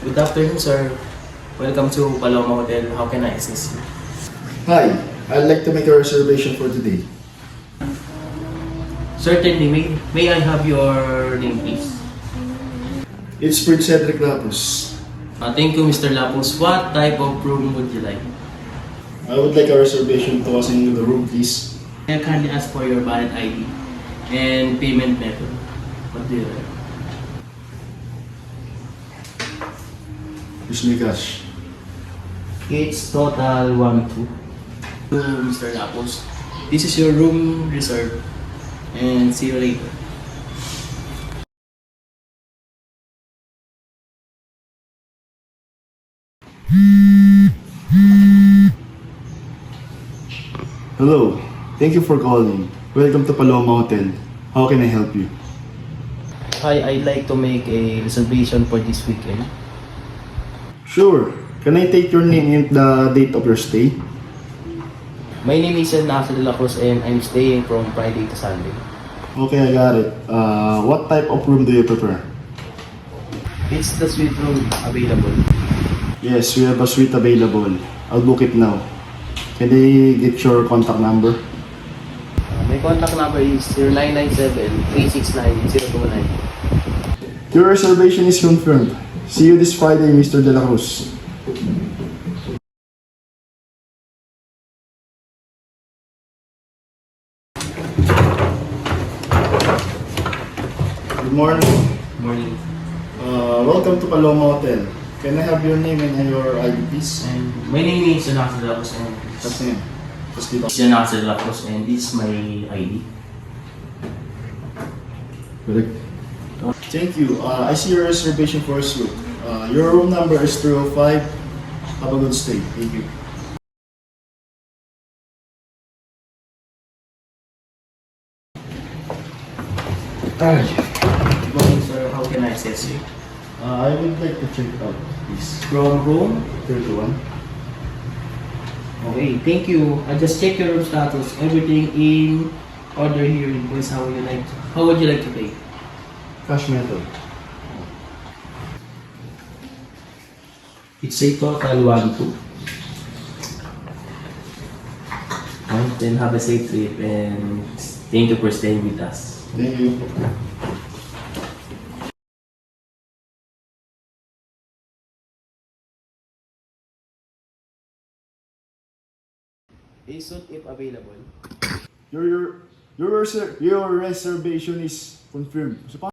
Good afternoon, sir. Welcome to Paloma Hotel. How can I assist you? Hi, I'd like to make a reservation for today. Certainly, may I have your name, please? It's Prince Cedric Lapus. Thank you, Mr. Lapus. What type of room would you like? I would like a reservation to assign the room, please. I kindly ask for your valid ID and payment method. What do you like? Here's my cash. It's total 1-2. To Mr. Lapus. This is your room reserved. And see you later. Hello, thank you for calling. Welcome to Paloma Hotel. How can I help you? Hi, I'd like to make a reservation for this weekend. Sure. Can I take your name and the date of your stay? My name is Nasir de la Cruz and I'm staying from Friday to Sunday. Okay, I got it. What type of room do you prefer? It's the suite room available. Yes, we have a suite available. I'll book it now. Can I get your contact number? My contact number is 0997-369-029. Your reservation is confirmed. See you this Friday, Mr. De La Cruz. Good morning. Morning. Welcome to Paloma Hotel. Can I have your name and your ID, please? And my name is Nasir de la Cruz and Last name. Just dito. this is Nasir de la Cruz and this is my ID. Correct. Thank you. I see your reservation for a suite. Your room number is 305. Have a good stay. Thank you. Good morning, sir. How can I assist you? I would like to check out, please. From room? 31. Okay, thank you. I just check your room status. Everything in order here. Invoice. How would you like to pay? Cash method. It's a total 1-2. Then have a safe trip and thank you for staying with us. Thank you. A suit if available. Your reservation is confirmed. So,